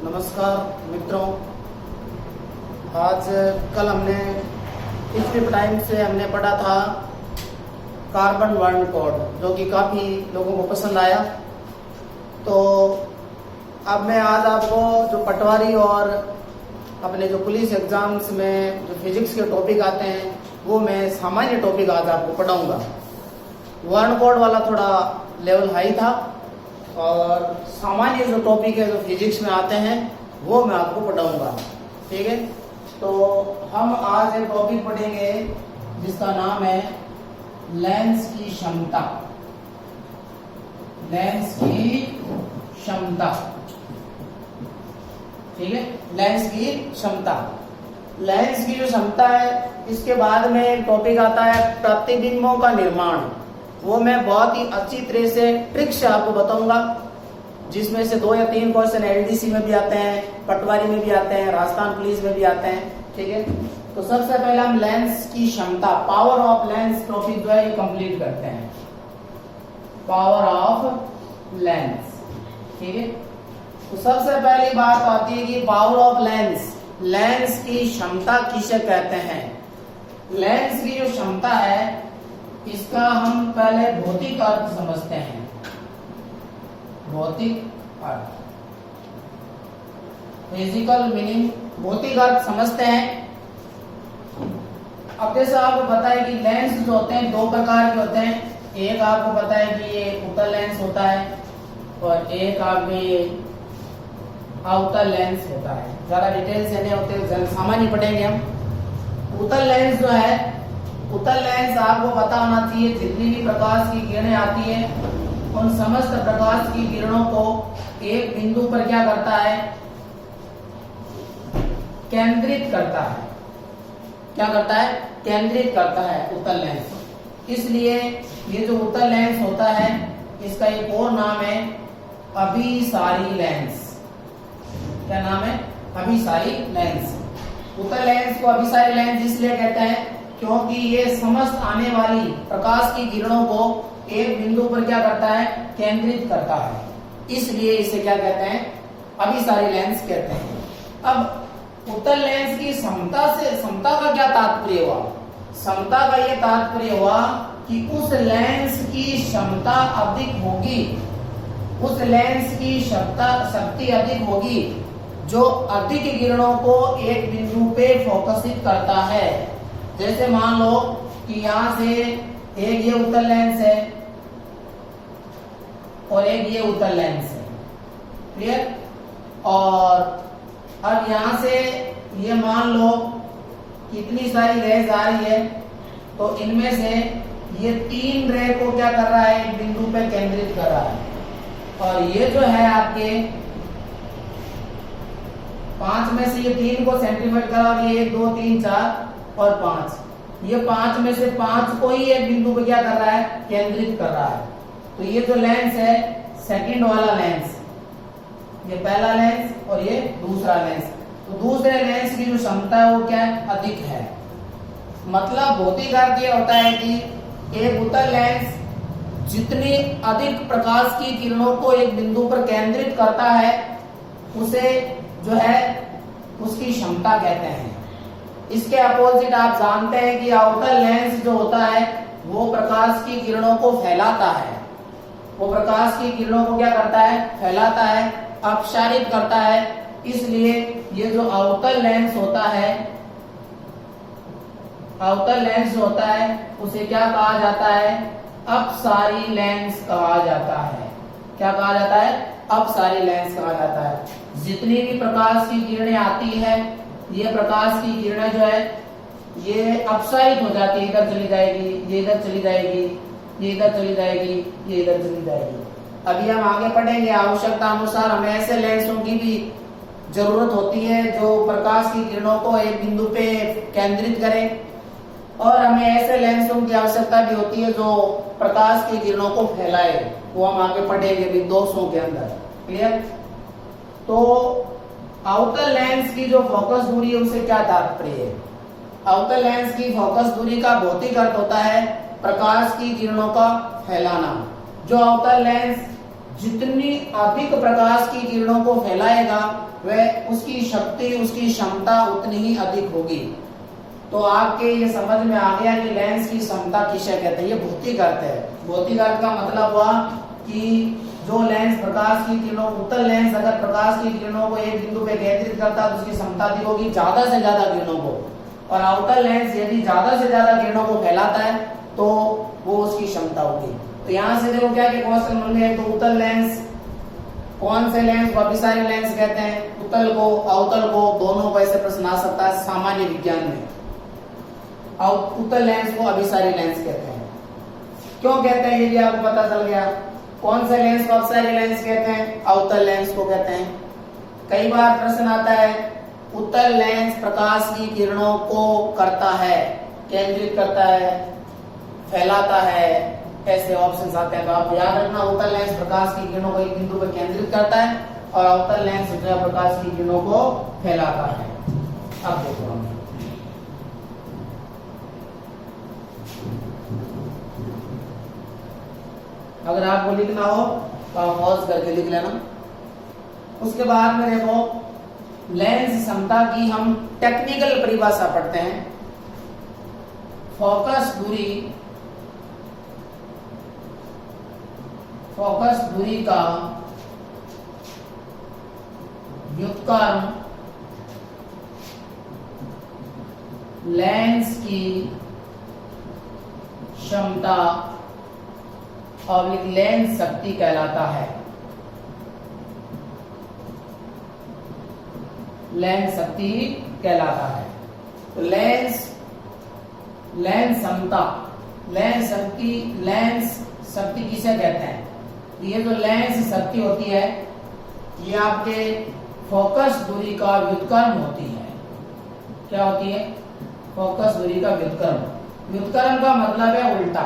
नमस्कार मित्रों। आज कल हमने पिछले टाइम से हमने पढ़ा था कार्बन वर्णकोड, जो कि काफ़ी लोगों को पसंद आया। तो अब मैं आज आपको जो पटवारी और अपने जो पुलिस एग्जाम्स में जो फिजिक्स के टॉपिक आते हैं वो मैं सामान्य टॉपिक आज आपको पढ़ाऊंगा। वर्णकोड वाला थोड़ा लेवल हाई था और सामान्य जो टॉपिक है जो फिजिक्स में आते हैं वो मैं आपको पढ़ाऊंगा। ठीक है, तो हम आज एक टॉपिक पढ़ेंगे जिसका नाम है लेंस की क्षमता। लेंस की क्षमता, ठीक है, लेंस की क्षमता। लेंस की जो क्षमता है, इसके बाद में एक टॉपिक आता है प्रतिबिंबों का निर्माण। वो मैं बहुत ही अच्छी तरह से ट्रिक से आपको बताऊंगा, जिसमें से 2 या 3 क्वेश्चन एलडीसी में भी आते हैं, पटवारी में भी आते हैं, राजस्थान पुलिस में भी आते हैं। ठीक है, तो सबसे पहले हम लेंस की क्षमता, पावर ऑफ लेंस टॉपिक जो है ये कंप्लीट करते हैं। पावर ऑफ लेंस, ठीक है। तो सबसे पहली बात आती है कि पावर ऑफ लेंस, लेंस की क्षमता किसे कहते हैं। लेंस की जो क्षमता है इसका हम पहले भौतिक अर्थ समझते हैं। भौतिक अर्थ, फिजिकल मीनिंग, भौतिक अर्थ समझते हैं। अब जैसे आपको पता है कि लेंस जो होते हैं 2 प्रकार के होते हैं। एक आपको पता है कि ये उत्तल लेंस होता है और एक आपको ये अवतल लेंस होता है। ज्यादा डिटेल से नहीं होते, सामान्य पढ़ेंगे हम। उत्तल लेंस जो है, उत्तल लेंस आपको पता होना चाहिए जितनी भी प्रकाश की किरणें आती है उन समस्त प्रकाश की किरणों को एक बिंदु पर क्या करता है, केंद्रित करता है। क्या करता है? केंद्रित करता है उत्तल लेंस। इसलिए ये जो उत्तल लेंस होता है इसका एक और नाम है अभिसारी लेंस। क्या नाम है? अभिसारी लेंस। उत्तल लेंस को अभिसारी लेंस इसलिए कहते हैं क्योंकि ये समस्त आने वाली प्रकाश की किरणों को एक बिंदु पर क्या करता है, केंद्रित करता है। इसलिए इसे क्या कहते हैं, अभिसारी लेंस कहते हैं। अब उत्तल लेंस की क्षमता से, क्षमता का क्या तात्पर्य हुआ? क्षमता का ये तात्पर्य हुआ कि उस लेंस की क्षमता अधिक होगी, उस लेंस की शक्ति अधिक होगी जो अधिक किरणों को एक बिंदु पे फोकसित करता है। जैसे मान लो कि यहां से एक ये उत्तल लेंस है और एक ये उत्तल लेंस है, क्लियर। और अब यहां से ये मान लो कितनी सारी रेज आ रही है, तो इनमें से ये 3 रे को क्या कर रहा है, एक बिंदु पे केंद्रित कर रहा है। और ये जो है आपके 5 में से ये 3 को सेंटीमीटर कर रहा है, और ये 1 2 3 4 और 5, ये 5 में से 5 को ही एक बिंदु पे क्या कर रहा है, केंद्रित कर रहा है। तो ये जो लेंस है सेकंड वाला लेंस, ये पहला लेंस और ये दूसरा लेंस, तो दूसरे लेंस की जो क्षमता है वो क्या है, अधिक है। मतलब भौतिक अर्थ ये होता है कि एक उत्तल लेंस जितनी अधिक प्रकाश की किरणों को एक बिंदु पर केंद्रित करता है उसे जो है उसकी क्षमता कहते हैं। इसके अपोजिट आप जानते हैं कि अवतल लेंस जो होता है वो प्रकाश की किरणों को फैलाता है। वो प्रकाश की किरणों को क्या करता है, फैलाता है, अपसारित करता है। इसलिए ये जो अवतल लेंस होता है, अवतल लेंस जो होता है उसे क्या कहा जाता है, अपसारी लेंस कहा जाता है। क्या कहा जाता है? अपसारी लेंस कहा जाता है। जितनी भी प्रकाश की किरणें आती है, ये प्रकाश की किरणें जो है ये अपसारित हो जाती है, इधर चली जाएगी, ये इधर चली जाएगी, ये इधर चली जाएगी, ये इधर चली जाएगी। अभी हम आगे पढ़ेंगे, आवश्यकता अनुसार हमें ऐसे लेंसों की भी जरूरत होती है जो प्रकाश की किरणों को एक बिंदु पे केंद्रित करें, और हमें ऐसे लेंसों की आवश्यकता भी होती है जो प्रकाश की किरणों को फैलाए। वो हम आगे पढ़ेंगे भी 200 के अंदर, क्लियर। तो अवतल लेंस की जो फोकस दूरी है उसे क्या तात्पर्य है? अवतल लेंस की फोकस दूरी का भौतिक अर्थ होता है प्रकाश की किरणों का फैलाना। जो अवतल लेंस जितनी अधिक प्रकाश की किरणों को फैलाएगा वह उसकी शक्ति, उसकी क्षमता उतनी ही अधिक होगी। तो आपके ये समझ में आ गया कि लेंस की क्षमता किसे कहते हैं। ये भौतिक अर्थ है। भौतिक अर्थ का मतलब हुआ कि जो लेंस प्रकाश की किरणों, उत्तल लेंस अगर प्रकाश की किरणों को एक बिंदु पे केंद्रित करता है तो उसकी क्षमता अधिक होगी ज्यादा से ज्यादा किरणों को, और आउटर लेंस यदि ज्यादा से ज्यादा किरणों को फैलाता है तो वो उसकी क्षमता होगी। तो यहाँ से देखो क्या क्वेश्चन बन गया। तो उत्तल लेंस, कौन से लेंस को अभिसारी लेंस कहते हैं? उत्तल को, अवतल को, दोनों को ऐसे प्रश्न आ सकता है सामान्य विज्ञान में। उत्तल लेंस को अभिसारी लेंस कहते हैं। क्यों कहते हैं ये भी आपको पता चल गया। कौन से लेंस को अभिसारी लेंस कहते हैं? अवतल लेंस को कहते हैं। कई बार प्रश्न आता है उत्तल लेंस प्रकाश की किरणों को करता है, केंद्रित करता है, फैलाता है, ऐसे ऑप्शंस आते हैं। तो आप याद रखना, उत्तल लेंस प्रकाश की किरणों को एक बिंदु पर केंद्रित करता है और अवतल लेंस जो है प्रकाश की किरणों को फैलाता है। अब देखो हम अगर आपको लिखना हो तो आप पॉज करके लिख लेना। उसके बाद में देखो लेंस क्षमता की हम टेक्निकल परिभाषा पढ़ते हैं। फोकस दूरी का व्युत्क्रम लेंस की क्षमता और लेंस शक्ति कहलाता है। लेंस शक्ति कहलाता है। तो लेंस क्षमता, लेंस शक्ति किसे कहते हैं? ये जो लेंस शक्ति होती है ये आपके फोकस दूरी का व्युत्क्रम होती है। क्या होती है? फोकस दूरी का व्युत्क्रम। व्युत्क्रम का मतलब है उल्टा।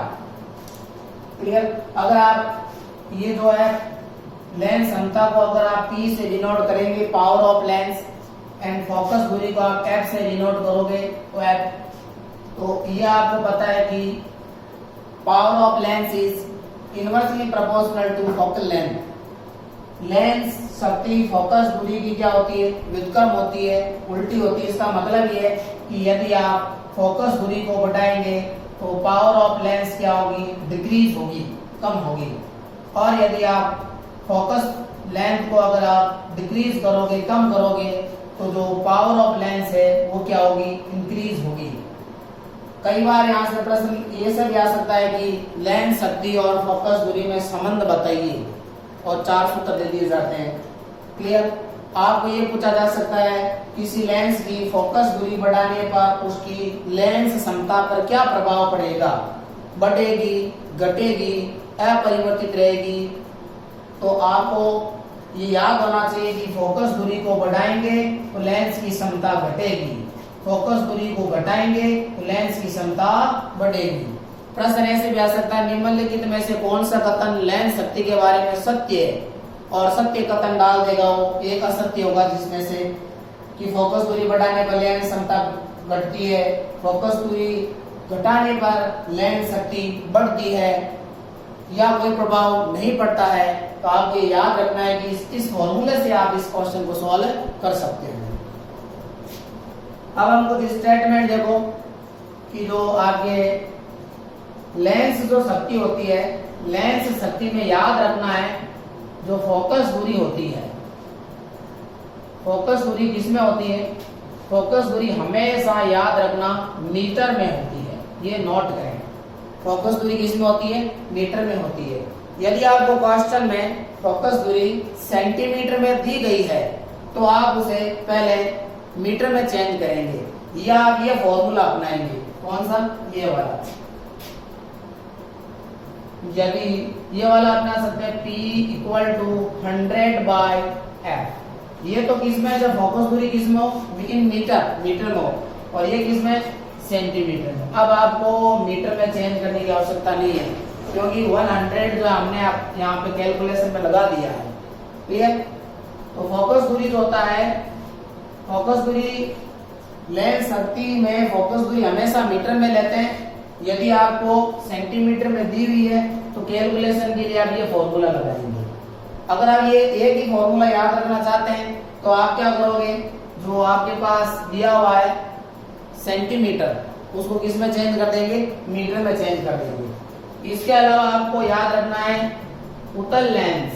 क्लियर? अगर आप ये जो है लेंस क्षमता को अगर आप P से डिनोट करेंगे, power of lens, and focus दूरी को आप F से डिनोट करोगे तो F, तो ये आपको पता है कि power of lens is inversely proportional to focal length. Lens शक्ति फोकस दूरी की क्या होती है? व्युत्क्रम होती है, उल्टी होती है। इसका मतलब ये है कि यदि आप फोकस दूरी को बढ़ाएंगे तो पावर ऑफ लेंस क्या होगी? डिक्रीज होगी, कम होगी। और यदि आप फोकस लेंथ को अगर आप डिक्रीज करोगे, कम करोगे, तो जो पावर ऑफ लेंस है वो क्या होगी? इंक्रीज होगी। कई बार यहाँ से प्रश्न ये सब भी आ सकता है कि लेंस शक्ति और फोकस दूरी में संबंध बताइए, और 4 सूत्र दे दिए जाते हैं। क्लियर? आपको ये पूछा जा सकता है किसी लेंस की फोकस दूरी बढ़ाने पर उसकी लेंस क्षमता पर क्या प्रभाव पड़ेगा? बढ़ेगी, घटेगी, अपरिवर्तित रहेगी? तो आपको ये याद होना चाहिए कि फोकस दूरी को बढ़ाएंगे तो लेंस की क्षमता घटेगी, फोकस दूरी को घटाएंगे तो लेंस की क्षमता बढ़ेगी। प्रश्न ऐसे भी आ सकता है निम्नलिखित में से कौन सा कथन लेंस शक्ति के बारे में सत्य है? और सत्य कथन डाल देगा वो, एक असत्य होगा जिसमें से कि फोकस दूरी बढ़ाने पर लेंस क्षमता घटती है, फोकस दूरी घटाने पर लेंस शक्ति बढ़ती है, या कोई प्रभाव नहीं पड़ता है। तो आपको याद रखना है कि इस फॉर्मूले से आप इस क्वेश्चन को सॉल्व कर सकते हैं। अब हम कुछ स्टेटमेंट देखो कि जो आपके लेंस जो शक्ति होती है, लेंस शक्ति में याद रखना है जो फोकस दूरी होती है। फोकस दूरी किसमें होती है? फोकस दूरी हमेशा याद रखना मीटर में होती है, ये नोट करें। फोकस दूरी किसमें होती है? मीटर में होती है। यदि आपको क्वेश्चन में फोकस दूरी सेंटीमीटर में दी गई है तो आप उसे पहले मीटर में चेंज करेंगे, या आप ये फॉर्मूला अपनाएंगे। कौन सा? ये वाला। यदि ये वाला अपना सकते हैं P = 100/F। ये तो किसमें? जब फोकस दूरी किसमें हो? इन मीटर में हो, और ये किसमें? सेंटीमीटर में। अब आपको मीटर में चेंज करने की आवश्यकता नहीं है क्योंकि 100 जो हमने यहाँ पे कैलकुलेशन में लगा दिया है। क्लियर? तो फोकस दूरी जो होता है, फोकस दूरी लेंस शक्ति में फोकस दूरी हमेशा मीटर में लेते हैं। यदि आपको सेंटीमीटर में दी हुई है तो कैलकुलेशन के लिए आप ये फॉर्मूला लगाएंगे। अगर आप ये एक ही फॉर्मूला याद रखना चाहते हैं तो आप क्या करोगे, जो आपके पास दिया हुआ है सेंटीमीटर, उसको किस में चेंज कर देंगे, मीटर में चेंज कर देंगे। इसके अलावा आपको याद रखना है उत्तल लेंस।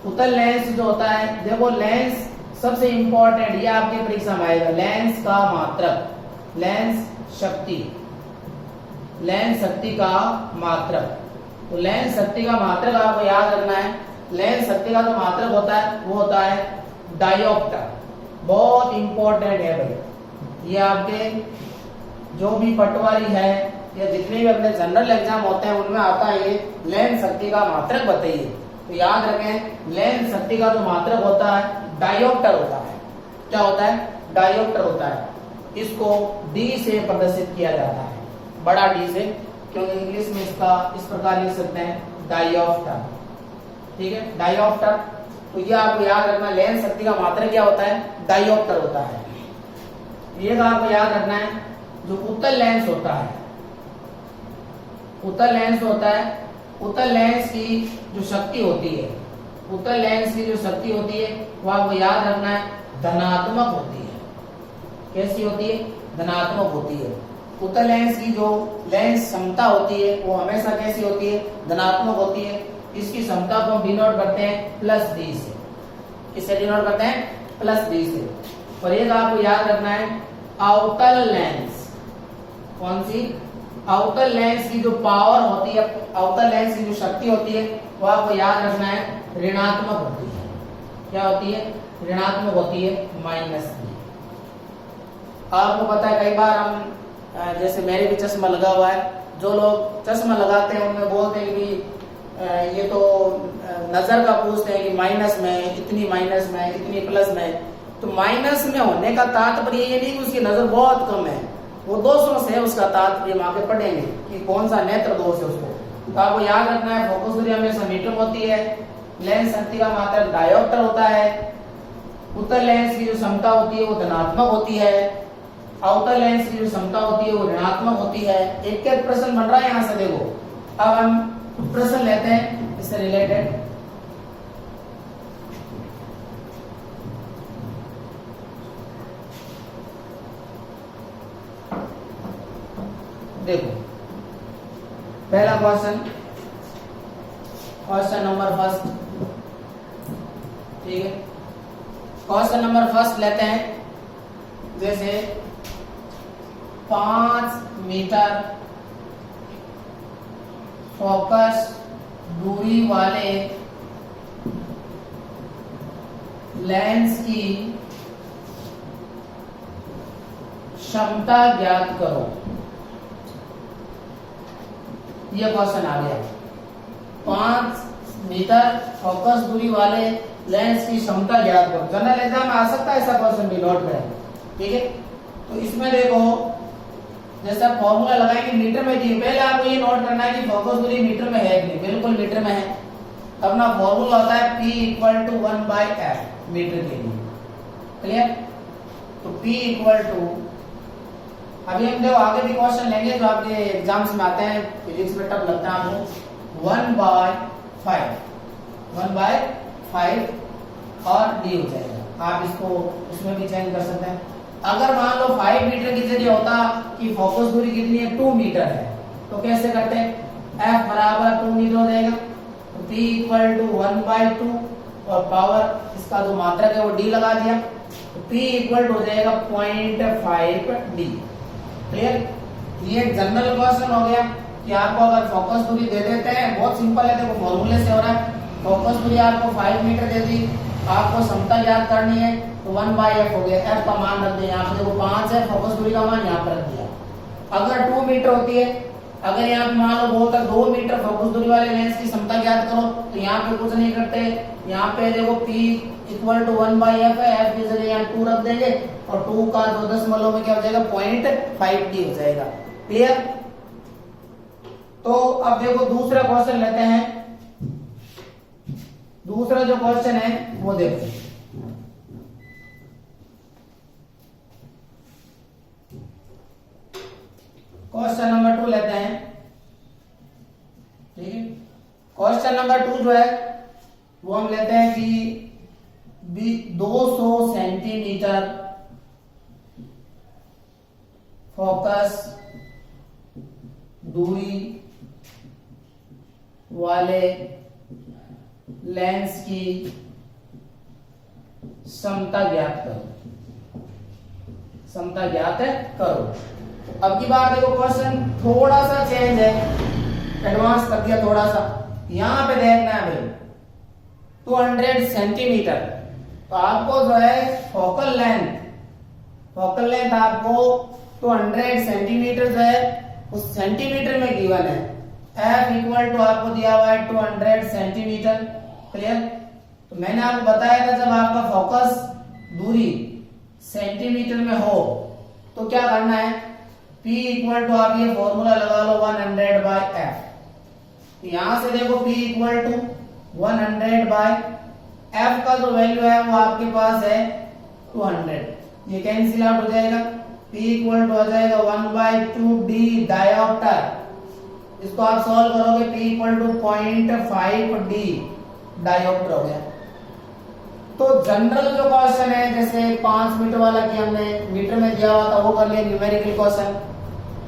उत्तल लेंस जो होता है, देखो लेंस सबसे इंपॉर्टेंट, ये आपके परीक्षा में आएगा, लेंस का मात्रक, लेंस शक्ति, लेंस शक्ति का मात्रक। तो लेंस शक्ति का मात्रक आपको याद रखना है। लेंस शक्ति का जो मात्रक होता है वो होता है डायोप्टर। बहुत इंपॉर्टेंट है भाई, ये आपके जो भी पटवारी है या जितने भी अपने जनरल एग्जाम होते हैं उनमें आता है ये लेंस शक्ति का मात्रक बताइए। तो याद रखें, लेंस शक्ति का जो मात्रक होता है डायोप्टर होता है। क्या होता है, डायोप्टर होता है। इसको D से प्रदर्शित किया जाता है, बड़ा D से, क्योंकि इंग्लिश में इसका इस प्रकार लिख सकते हैं डायोप्टर। ठीक है, डायोप्टर। तो ये आपको याद रखना, लेंस शक्ति का मात्रक क्या होता है, डायोप्टर होता है। ये आपको याद रखना है, जो उत्तल लेंस होता है, उत्तल लेंस होता है, उत्तल लेंस की जो शक्ति होती है, उत्तल लेंस की जो शक्ति होती है वो आपको याद रखना है धनात्मक होती है। कैसी होती है, धनात्मक होती है। उत्तल लेंस की जो लेंस क्षमता होती है वो हमेशा कैसी होती है, धनात्मक होती है। इसकी क्षमता को हम डिनोट करते हैं +D से। किससे डिनोट करते हैं, +D से। और एक आपको याद रखना है अवतल लेंस। कौन सी, अवतल लेंस की जो पावर होती है, अवतल लेंस की जो शक्ति होती है वो आपको याद रखना है ऋणात्मक होती है। क्या होती है, ऋणात्मक होती है, -D। आपको पता है कई बार हम, जैसे मेरे भी चश्मा लगा हुआ है, जो लोग चश्मा लगाते हैं उनमें बोलते हैं कि ये तो नजर का पूछते हैं कि माइनस में, इतनी माइनस में, इतनी प्लस में। तो माइनस में होने का तात्पर्य ये नहीं कि उसकी नजर बहुत कम है, वो दोषों से उसका तात्पर्य हम आगे पढ़ेंगे कि कौन सा नेत्र दोष है उसको। तो आपको याद रखना है फोकस दूरी हमेशा मीटर होती है, लेंस शक्ति का मात्रक डायोप्टर होता है, उत्तल लेंस की जो क्षमता होती है वो धनात्मक होती है, अवतल लेंस की जो क्षमता होती है वो ऋणात्मक होती है। एक एक प्रश्न बन रहा है यहाँ से, देखो। अब हम प्रश्न लेते हैं इससे रिलेटेड। देखो पहला क्वेश्चन, क्वेश्चन नंबर फर्स्ट। ठीक है, क्वेश्चन नंबर फर्स्ट लेते हैं। जैसे 5 मीटर फोकस दूरी वाले लेंस की क्षमता ज्ञात करो। ये क्वेश्चन आ गया। 5 मीटर फोकस दूरी वाले लेंस की क्षमता ज्ञात करो। जनरल एग्जाम में आ सकता है ऐसा क्वेश्चन भी, नोट करें। ठीक है, तो इसमें देखो जैसा फॉर्मूला लगाएंगे मीटर में दिए, पहले आपको ये नोट करना है कि फोकस दूरी मीटर में है कि नहीं। बिल्कुल मीटर में है। अपना फॉर्मूला होता है P = 1/f मीटर के लिए। क्लियर, तो P = अभी हम देखो आगे भी क्वेश्चन लेंगे जो आपके एग्जाम्स में आते हैं, फिजिक्स में टफ लगता है आपको। 1/5 और D हो जाएगा। आप इसको उसमें भी चेंज कर सकते हैं। अगर मान लो 5 मीटर की जगह होता कि फोकस दूरी कितनी है, 2 मीटर है, तो कैसे करते हैं, F = 2 मीटर हो जाएगा। तो P = 1/2 और पावर इसका जो मात्रक है वो D लगा दिया, तो P = हो जाएगा 0.5D। क्लियर, ये जनरल क्वेश्चन हो गया कि आपको अगर फोकस दूरी दे देते हैं, बहुत सिंपल है, देखो फॉर्मूले से हो रहा है। फोकस दूरी आपको 5 मीटर दे दी, आपको क्षमता ज्ञात करनी है, तो 1/f हो गया। f का मान रख दिया यहाँ पे, देखो 5 है, फोकस दूरी का मान यहाँ पर रख दिया। अगर 2 मीटर होती है, अगर यहाँ पे मान लो बोलता 2 मीटर फोकस दूरी वाले लेंस की क्षमता ज्ञात करो, तो यहाँ पे कुछ नहीं करते, यहाँ पे देखो P = 1/f है, f की जगह यहाँ 2 रख देंगे और 2 का 2 दशमलव में क्या हो जाएगा, 0.5D हो जाएगा। क्लियर, तो अब देखो दूसरा क्वेश्चन लेते हैं। दूसरा जो क्वेश्चन है वो देखो, क्वेश्चन नंबर 2 लेते हैं। ठीक है, क्वेश्चन नंबर 2 जो है वो हम लेते हैं कि 200 सेंटीमीटर फोकस दूरी वाले लेंस की क्षमता ज्ञात करो। क्षमता ज्ञात करो। अब की बार देखो क्वेश्चन थोड़ा सा चेंज है, एडवांस कर दिया थोड़ा सा। यहां पे देखना है भाई 200 सेंटीमीटर, तो आपको जो है फोकल लेंथ आपको 200 सेंटीमीटर जो है उस सेंटीमीटर में गिवन है। F इक्वल टू आपको दिया हुआ है 200 सेंटीमीटर। क्लियर? तो मैंने आपको बताया था जब आपका फोकस दूरी सेंटीमीटर में हो तो क्या करना है, P इक्वल टू आप ये फॉर्मूला लगा लो 100 बाय F। यहां से देखो P equal to 100 by F का जो वैल्यू है वो आपके पास है 200। ये कैंसिल आउट हो जाएगा। P इक्वल टू हो जाएगा 1/2D डायोप्टर। इसको आप सॉल्व करोगे P equal to 0.5D dioptre हो गया। तो जनरल जो क्वेश्चन है जैसे 5 मीटर वाला कि हमने मीटर में दिया हुआ था वो कर लिया न्यूमेरिकल क्वेश्चन।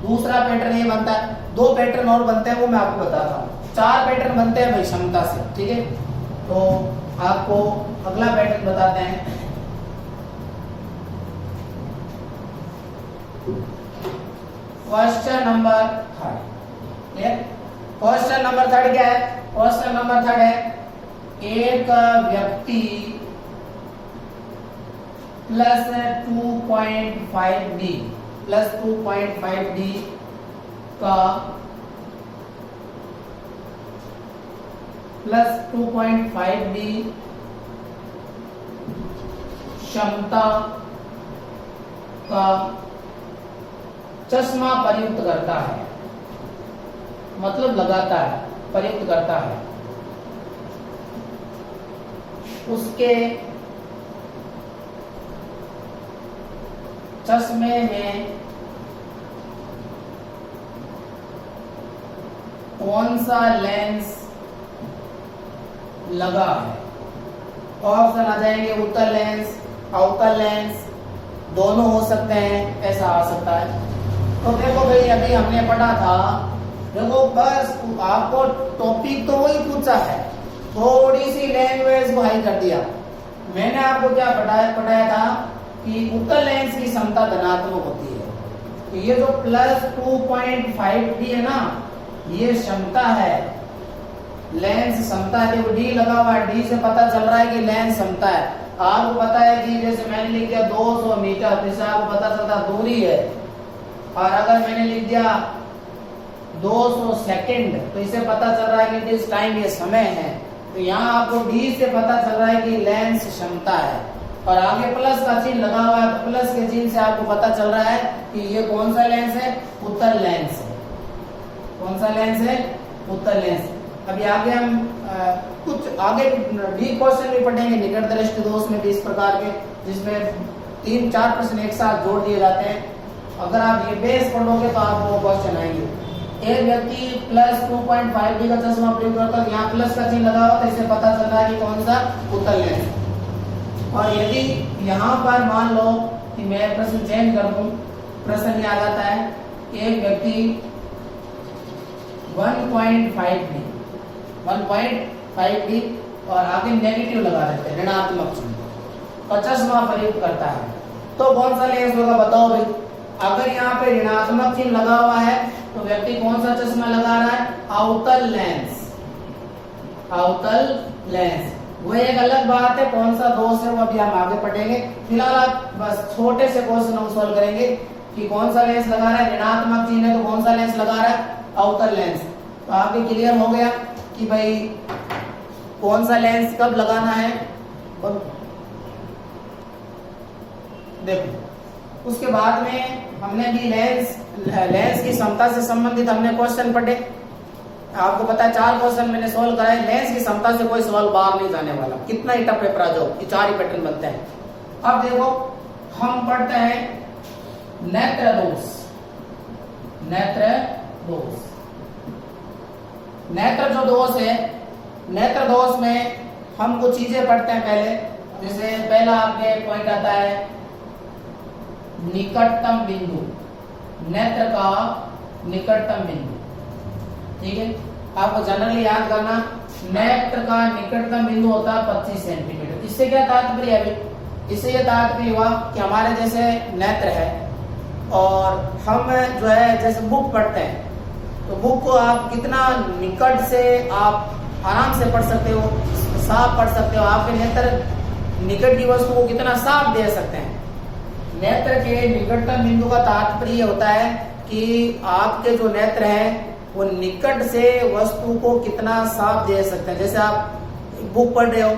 दूसरा पैटर्न ये बनता है, 2 पैटर्न और बनते हैं वो मैं आपको बताता हूँ। 4 पैटर्न बनते हैं भाई क्षमता से। ठीक है, तो आपको अगला पैटर्न बताते हैं। Question number 3। क्वेश्चन नंबर 3 क्या है? क्वेश्चन नंबर 3 है एक व्यक्ति प्लस 2.5D का क्षमता का चश्मा प्रयुक्त करता है, मतलब लगाता है, प्रयुक्त करता है। उसके चश्मे में कौन सा लेंस लगा है? ऑप्शन आ जाएंगे उत्तल लेंस, अवतल लेंस, दोनों हो सकते हैं, ऐसा आ सकता है। तो देखो भाई अभी हमने पढ़ा था, देखो बस आपको टॉपिक तो वही पूछा है, थोड़ी सी लैंग्वेज को हाई कर दिया। मैंने आपको क्या पढ़ाया था कि उत्तल लेंस की क्षमता धनात्मक होती है। तो ये जो प्लस 2.5D है ना, ये क्षमता है, लेंस क्षमता है। देखो डी लगा हुआ है, डी से पता चल रहा है कि लेंस क्षमता है। आपको पता है कि जैसे मैंने लिख दिया 200 मीटर, तो इससे आपको पता चलता दूरी है। और अगर मैंने लिख दिया 200 सेकंड, तो इसे पता चल रहा है कि इस टाइम ये समय है। तो यहाँ आपको डी से पता चल रहा है कि लेंस क्षमता है, और आगे प्लस का चिन्ह लगा हुआ है, तो प्लस के चिन्ह से आपको पता चल रहा है कि ये कौन सा लेंस है, उत्तल लेंस है। कौन सा लेंस है? उत्तल लेंस। अभी आगे हम कुछ आगे डी क्वेश्चन भी पढ़ेंगे निकट दृष्टि दोष में भी इस प्रकार के, जिसमें 3-4 प्रश्न एक साथ जोड़ दिए जाते हैं। अगर आप ये बेस पढ़ोगे तो आपको क्वेश्चन आएंगे। एक व्यक्ति प्लस 2.5D का चश्मा प्रयोग करता है, यहाँ प्लस का चिन्ह लगा हुआ तो इससे पता चल रहा है कि कौन सा उत्तल लेंस। और यदि यहाँ पर मान लो कि मैं प्रश्न चेंज कर दूं, प्रश्न ये आ जाता है एक व्यक्ति 1.5D और आगे नेगेटिव लगा देते हैं, ऋणात्मक चिन्ह, और चश्मा प्रयुक्त करता है, तो कौन सा लेंस होगा बताओ भाई। अगर यहाँ पे ऋणात्मक चिन्ह लगा हुआ है तो व्यक्ति कौन सा चश्मा लगा रहा है? अवतल लेंस। अवतल लेंस वो एक अलग बात है, कौन सा दोष है वो अभी हम आगे पढ़ेंगे। फिलहाल आप बस छोटे से क्वेश्चन हम सॉल्व करेंगे कि कौन सा लेंस लगा रहा है, ऋणात्मक चिन्ह है तो कौन सा लेंस लगा रहा है? अवतल लेंस। तो आपके क्लियर हो गया कि भाई कौन सा लेंस कब लगाना है। और देखो उसके बाद में हमने भी लेंस की क्षमता से संबंधित हमने क्वेश्चन पढ़े। आपको पता है 4 क्वेश्चन मैंने सोल्व कराए, लेंस की क्षमता से कोई सवाल बाहर नहीं जाने वाला, कितना ही टफ पेपर आ जाओ, ये 4 ही पैटर्न बनते हैं। अब देखो हम पढ़ते हैं नेत्र दोष। नेत्र दोष, नेत्र जो दोष है, नेत्र दोष में हम कुछ चीजें पढ़ते हैं पहले। जैसे पहला आपके पॉइंट आता है निकटतम बिंदु, नेत्र का निकटतम बिंदु। ठीक है, आपको जनरली याद करना, नेत्र का निकटतम बिंदु होता है 25 सेंटीमीटर। इससे क्या तात्पर्य है? इससे यह तात्पर्य हुआ कि हमारे जैसे नेत्र है और हम जो है जैसे बुक पढ़ते हैं, तो बुक को आप कितना निकट से आप आराम से पढ़ सकते हो, साफ पढ़ सकते हो। आपके नेत्र निकट की वस्तु को कितना साफ दे सकते हैं। नेत्र के निकटतम बिंदु का तात्पर्य होता है कि आपके जो नेत्र है वो निकट से वस्तु को कितना साफ दे सकते हैं। जैसे आप बुक पढ़ रहे हो,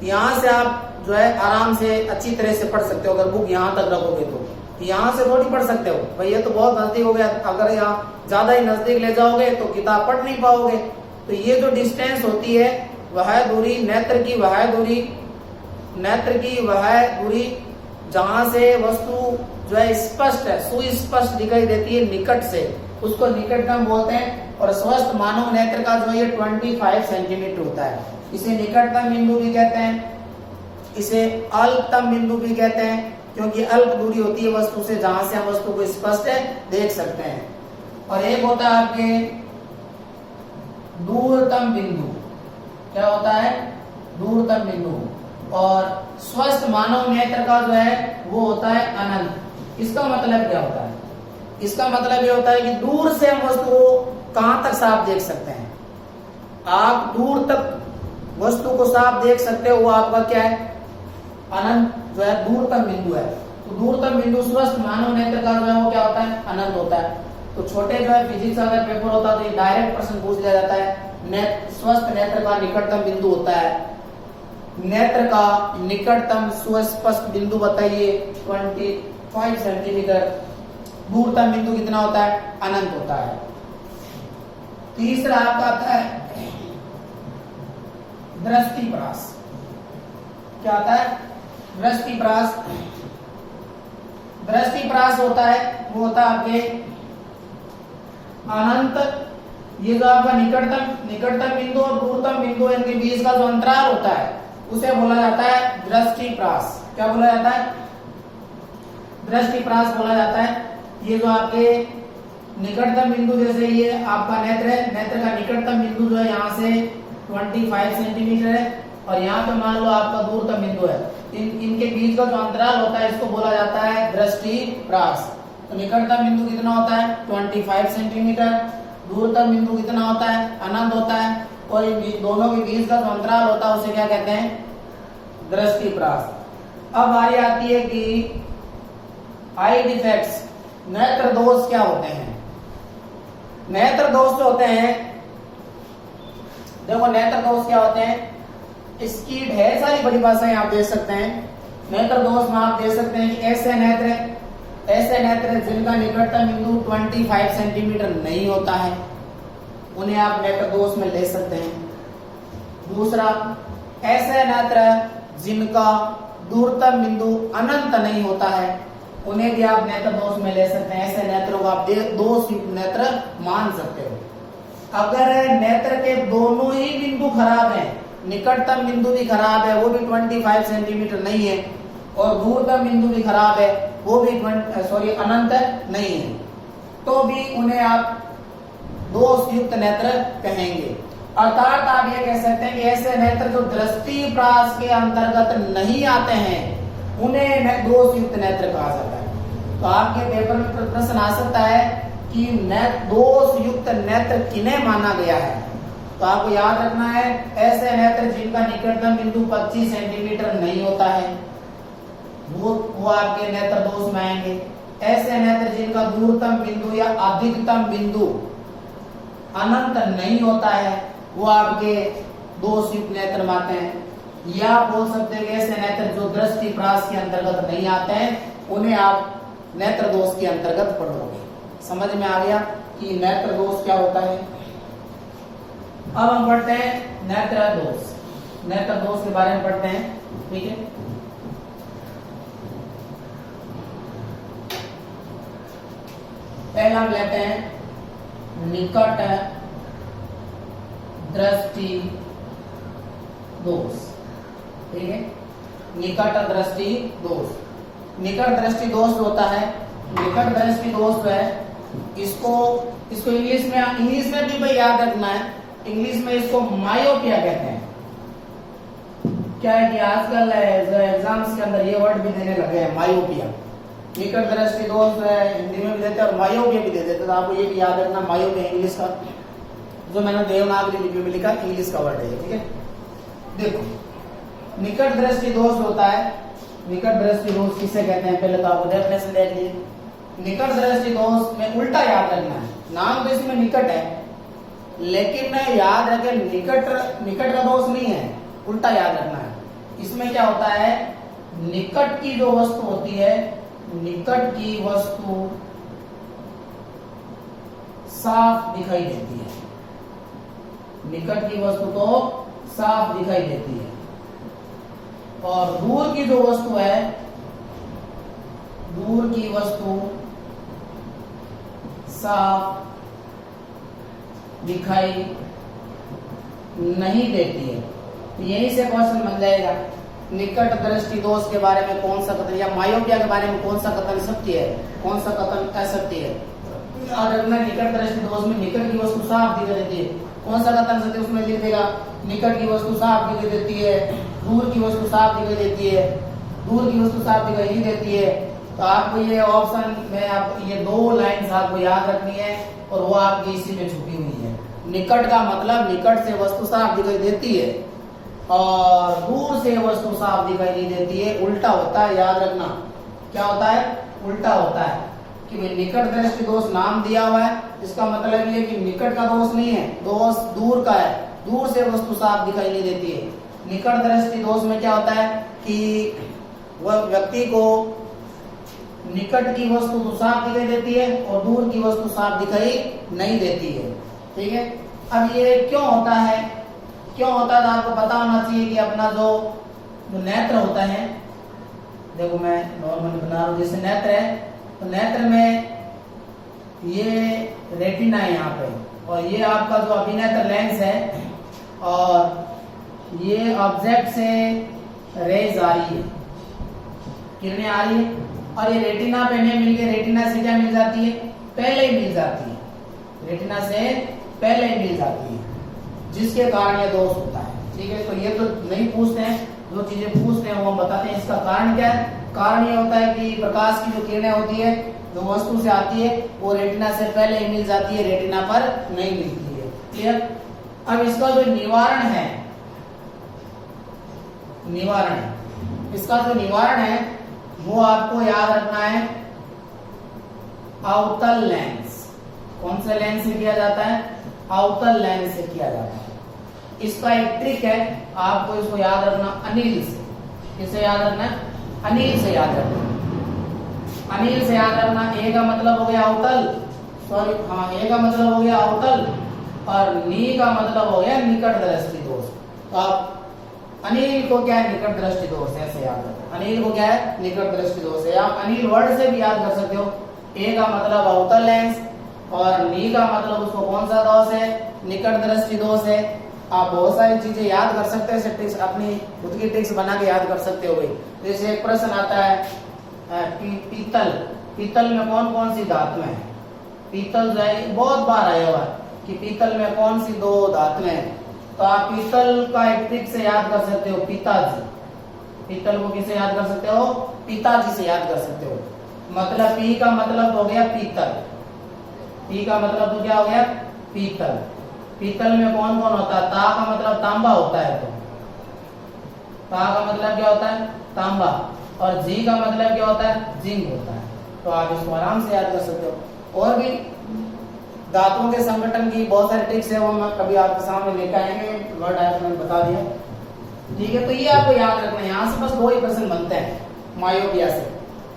यहाँ से आप जो है आराम से अच्छी तरह से पढ़ सकते हो। अगर बुक यहाँ तक रखोगे तो यहाँ से थोड़ी पढ़ सकते हो भाई, ये तो बहुत नजदीक हो गया। अगर यहाँ ज्यादा ही नजदीक ले जाओगे तो किताब पढ़ नहीं पाओगे। तो ये जो डिस्टेंस होती है वह दूरी, नेत्र की वह दूरी जहां से वस्तु जो है स्पष्ट है, सुस्पष्ट दिखाई देती है निकट से, उसको निकटतम बोलते हैं। और स्वस्थ मानव नेत्र का जो ये 25 सेंटीमीटर होता है। इसे निकटतम बिंदु भी कहते हैं, इसे अल्पतम बिंदु भी कहते हैं, क्योंकि अल्प दूरी होती है वस्तु से जहां से हम वस्तु को स्पष्ट देख सकते हैं। और एक होता है आपके दूरतम बिंदु। क्या होता है? दूरतम बिंदु। और स्वस्थ मानव नेत्र का जो है वो होता है अनंत। इसका मतलब क्या होता है? इसका मतलब ये होता है कि दूर से हम वस्तु को कहां तक साफ देख सकते हैं। आप दूर तक वस्तु को साफ देख सकते हो, वो आपका क्या है? अनंत जो है दूरतम बिंदु है। तो दूरतम बिंदु स्वस्थ मानव नेत्र का जो है वो क्या होता है? अनंत होता है। तो छोटे जो है फिजिक्स अगर पेपर होता तो ये डायरेक्ट प्रश्न पूछ लिया जाता है, स्वस्थ नेत्र का निकटतम बिंदु होता है, नेत्र का निकटतम सुस्पष्ट बिंदु बताइए 25 सेंटीमीटर। दूरतम बिंदु कितना होता है? अनंत होता है। तीसरा आपका आता है दृष्टिप्रास। क्या आता है? दृष्टिप्रास। दृष्टिप्रास होता है वो होता है आपके अनंत, ये जो आपका निकटतम बिंदु और दूरतम बिंदु इनके बीच का जो अंतराल होता है उसे बोला जाता है दृष्टिप्रास। क्या बोला जाता है? दृष्टिप्रास बोला जाता है। ये जो आपके निकटतम बिंदु, जैसे ये आपका नेत्र है, नेत्र का निकटतम बिंदु जो है यहाँ से 25 सेंटीमीटर है और यहाँ पे मान लो आपका दूरतम बिंदु है। इनके बीच का जो अंतराल होता है इसको बोला जाता है दृष्टिप्रास। तो निकटतम बिंदु कितना होता है? 25 सेंटीमीटर। दूरतम बिंदु कितना होता है? अनंत होता है। और इन दोनों के बीच का जो अंतराल होता है उसे क्या कहते हैं? दृष्टिप्रास। अब बारी आती है कि आई डिफेक्ट्स, नेत्र दोष क्या होते हैं। नेत्र दोष जो होते हैं, देखो नेत्र दोष क्या होते हैं, इसकी ढेर सारी परिभाषाएं आप दे सकते हैं। नेत्र दोष में आप दे सकते हैं कि ऐसे नेत्र जिनका निकटतम बिंदु 25 सेंटीमीटर नहीं होता है, उन्हें आप नेत्र दोष में ले सकते हैं। दूसरा, ऐसे नेत्र जिनका दूरतम बिंदु अनंत नहीं होता है, उन्हें भी आप नेत्र दोष में ले सकते हैं। ऐसे नेत्रों को आप दोष युक्त नेत्र मान सकते हो। अगर नेत्र के दोनों ही बिंदु खराब हैं, निकटतम बिंदु भी खराब है, वो भी 25 सेंटीमीटर नहीं है, और दूरतम बिंदु भी खराब है, वो भी अनंत नहीं है, तो भी उन्हें आप दोष युक्त नेत्र कहेंगे। अर्थात आप ये कह सकते हैं कि ऐसे नेत्र जो दृष्टिप्रास के अंतर्गत नहीं आते हैं उन्हें दोष युक्त नेत्र कहा जाता है। तो आपके पेपर में प्रश्न आ सकता है कि दोष युक्त नेत्र किन्हें माना गया है। तो आपको याद रखना है, ऐसे नेत्र जिनका निकटतम बिंदु 25 सेंटीमीटर नहीं होता है वो आपके नेत्र दोष में आएंगे। ऐसे नेत्र जिनका दूरतम बिंदु या अधिकतम बिंदु अनंत नहीं होता है वो आपके दोष युक्त नेत्र में आते हैं। या आप बोल सकते हैं कि ऐसे नेत्र जो दृष्टिप्रास के अंतर्गत नहीं आते हैं उन्हें आप नेत्र दोष के अंतर्गत पढ़ोगे। समझ में आ गया कि नेत्र दोष क्या होता है। अब हम पढ़ते हैं नेत्र दोष। नेत्र दोष के बारे में पढ़ते हैं, ठीक है। पहला हम लेते हैं निकट दृष्टि दोष। ठीक है। निकट दृष्टि दोष, निकट दृष्टि दोष होता है, निकट दृष्टि दोष है, इसको इंग्लिश में भी भाई याद रखना है। इंग्लिश में इसको मायोपिया कहते हैं। क्या है कि आजकल एग्जाम्स के अंदर ये वर्ड भी देने लगे हैं, मायोपिया। निकट दृष्टि दोष हिंदी में भी देते हैं और मायोपिया भी देते हैं, तो आपको ये भी याद रखना, मायोपिया इंग्लिश का, जो मैंने देवनागरी लिपि में लिखा, इंग्लिश का वर्ड है, ठीक है। देखो, निकट दृष्टि दोष होता है, निकट दृष्टि दोष किसे कहते हैं पहले तो आपको डेफिनेशन देख लीजिए। निकट दृष्टि दोष में उल्टा याद रखना है, नाम तो इसमें निकट है लेकिन याद रखें निकट का दोष नहीं है, उल्टा याद रखना है। इसमें क्या होता है, निकट की जो वस्तु होती है, निकट की वस्तु साफ दिखाई देती है, निकट की वस्तु तो साफ दिखाई देती है, और दूर की जो वस्तु है, दूर की वस्तु साफ दिखाई नहीं देती है। यही से क्वेश्चन बन जाएगा, निकट दृष्टि दोष के बारे में कौन सा कथन, या मायोपिया के बारे में कौन सा कथन सत्य है, कौन सा कथन असत्य है। और अगर निकट दृष्टि दोष में निकट की वस्तु साफ दिखाई देती है, कौन सा कथन सत्य, उसमें लिख देगा निकट की वस्तु साफ दिखाई देती है, दूर की वस्तु साफ दिखाई देती है, दूर की वस्तु साफ दिखाई नहीं देती है। तो आपको ये ऑप्शन में आपको ये दो लाइन्स आपको याद रखनी है, और वो आपकी इसी में छुपी हुई है। निकट का मतलब निकट से वस्तु साफ दिखाई देती है, और दूर से वस्तु साफ दिखाई नहीं देती है, उल्टा होता है, याद रखना। क्या होता है, उल्टा होता है। कि निकट दृष्टि दोष नाम दिया हुआ है, इसका मतलब ये कि निकट का दोष नहीं है, दोष दूर का है, दूर से वस्तु साफ दिखाई नहीं देती है। निकट दृष्टि दोष में क्या होता है कि वह व्यक्ति को निकट की वस्तु तो साफ दिखाई देती है और दूर की वस्तु साफ दिखाई नहीं देती है, ठीक है। अब ये क्यों होता है, क्यों होता है, तो आपको पता होना चाहिए कि अपना जो नेत्र होता है, देखो मैं नॉर्मल बना रहा हूं, जैसे नेत्र है, तो नेत्र में ये रेटिना है यहाँ पे, और ये आपका जो अभिनेत्र लेंस है, और ये ऑब्जेक्ट से रेज आ रही है, किरणें आ रही है, और ये रेटिना पे नहीं मिल के रेटिना से क्या मिल जाती है, पहले ही मिल जाती है, रेटिना से पहले ही मिल जाती है, जिसके कारण ये दोष होता है, ठीक है। तो ये तो नहीं पूछते हैं, जो चीजें पूछते हैं वो हम बताते हैं। इसका कारण क्या है, कारण ये होता है कि प्रकाश की जो किरणें होती है, जो वस्तु से आती है, वो रेटिना से पहले ही मिल जाती है, रेटिना पर नहीं मिलती है, क्लियर। अब इसका जो निवारण है, निवारण, इसका जो निवारण है वो आपको याद रखना है, अवतल लेंस। कौन से लेंस से किया जाता है, अवतल लेंस से किया जाता है। इसका एक ट्रिक है, आपको इसको याद रखना अनिल से। किसे याद रखना है, अनिल से याद रखना, अनिल से याद रखना। ए का मतलब हो गया अवतल, सॉरी हाँ, ए का मतलब हो गया अवतल, और नी का मतलब हो गया निकट दृष्टि दोष। तो आप अनिल को क्या है, निकट दृष्टि दोष है, ऐसे याद रखना। अनिल को क्या है, निकट दृष्टि दोष है। आप अनिल वर्ड से भी याद कर सकते हो। ए का मतलब अवतल लेंस, और नी का मतलब उसको कौन सा दोष है, निकट दृष्टि दोष है। आप बहुत सारी चीजें याद कर सकते हो, ट्रिक्स अपनी खुद की ट्रिक्स बना के याद कर सकते हो भाई। जैसे एक प्रश्न आता है, पीतल, पीतल में कौन कौन सी धातुएं हैं। पीतल जो है बहुत बार आया हुआ कि पीतल में कौन सी दो धातुएं हैं, तो आप पीतल का एक ट्रिक से याद कर सकते हो, पिताजी। पीतल को किसे याद कर सकते हो, पिताजी से याद कर सकते हो। मतलब पी का मतलब हो गया पीतल, पी का मतलब तो क्या हो गया, पीतल। पीतल में कौन कौन होता है, ता का मतलब तांबा होता है, तो ता का मतलब क्या होता है, तांबा, और जी का मतलब क्या होता है, जिंक होता है। तो आप इसको आराम से याद कर सकते हो। और भी धातुओं के संगठन की बहुत सारी ट्रिक्स है, वो मैं कभी आपके सामने लेकर आएंगे, वर्ड आया मैंने बता दिया, ठीक है। तो ये आपको याद रखना है। यहाँ से बस दो ही प्रश्न बनते हैं मायोपिया से,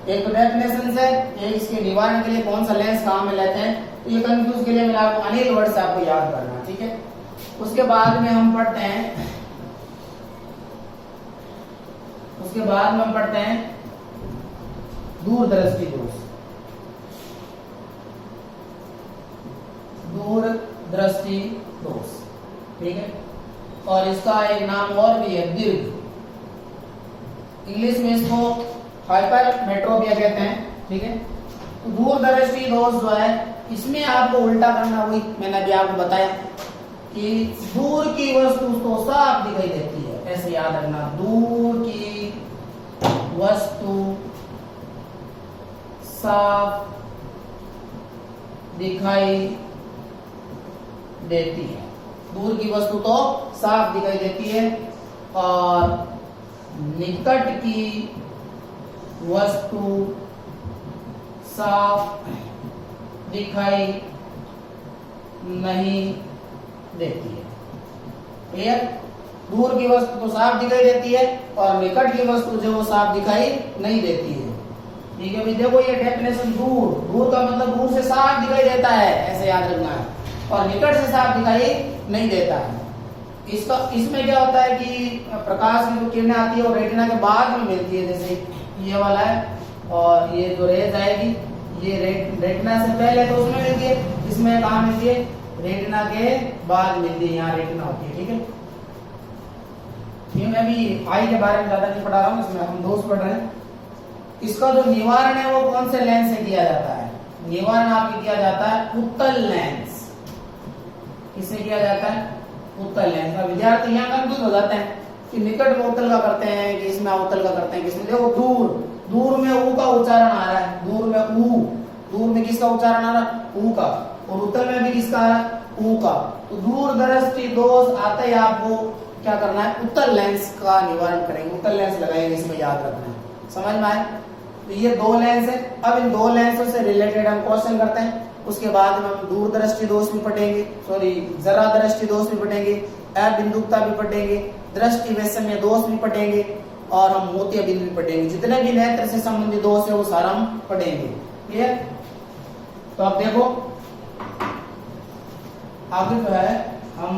एक तो डेफिनेशन से, एक इसके निवारण के लिए कौन सा लेंस काम में लेते हैं। तो ये कंफ्यूज के लिए मैं आपको अनिल वर्ड से आपको याद करना, ठीक है। उसके बाद में हम पढ़ते हैं, उसके बाद में हम पढ़ते हैं दूरदृष्टि दोष। दूरदृष्टि दोष, ठीक है। और इसका एक नाम और भी है, दीर्घ इंग्लिश में इसको हाइपरमेट्रोपिया कहते हैं, ठीक है। तो दूरदृष्टि दोष जो है इसमें आपको उल्टा करना, वही मैंने अभी आपको बताया कि दूर की वस्तु तो साफ दिखाई देती है, ऐसे याद रखना, दूर की वस्तु साफ दिखाई देती है, दूर की वस्तु तो साफ दिखाई देती है, और निकट की वस्तु साफ दिखाई नहीं देती है। क्लियर? दूर की वस्तु तो साफ दिखाई देती है और निकट की वस्तु जो वो साफ दिखाई नहीं देती है। ठीक है भाई, देखो ये डेफिनेशन, दूर, दूर का मतलब दूर से साफ दिखाई देता है, ऐसे याद रखना है, और निकट से साफ दिखाई नहीं देता है। इसका इसमें क्या होता है कि प्रकाश की जो किरणें आती है वो रेटिना के बाद में मिलती है, जैसे ये वाला है, और ये जो रेज आएगी ये रेटिना से पहले तो उसमें मिलती है, इसमें कहाँ मिलती है? रेटिना के बाद मिलती है, यहाँ रेटिना होती है। ठीक है, ये मैं अभी आई के बारे में ज्यादा नहीं पढ़ा रहा हूँ, इसमें हम दोष पढ़ रहे हैं। इसका जो निवारण है वो कौन से लेंस से किया जाता है? निवारण आपके किया जाता है उत्तल लेंस। किससे किया जाता है? उत्तल लेंस का। विद्यार्थी यहाँ कंफ्यूज हो जाते हैं कि निकट में उत्तल का करते हैं कि इसमें अवतल का करते हैं, किसमें? देखो दूर, दूर में ऊ का उच्चारण आ रहा है, दूर में ऊ, दूर में किसका उच्चारण आ रहा है? ऊ का। और उत्तल में भी किसका आ रहा है? ऊ का। तो दूरदृष्टि दोष आते ही आपको क्या करना है? उत्तल लेंस का निवारण करेंगे, उत्तल लेंस लगाएंगे, इसमें याद रखना है। समझ में आए? तो ये दो लेंस है। अब इन दो लेंसों से रिलेटेड हम क्वेश्चन करते हैं, उसके बाद में हम दूरदृष्टि दोष भी पढ़ेंगे, सॉरी जरा दृष्टि दोष भी पढ़ेंगे, अबिंदुकता भी पढ़ेंगे, दृष्टि वैषम्य दोष भी पढ़ेंगे, और हम मोतिया बिंदु भी पढ़ेंगे। जितने भी नेत्र से संबंधित दोष है वो सारा हम पढ़ेंगे। क्लियर? तो अब देखो आगे जो है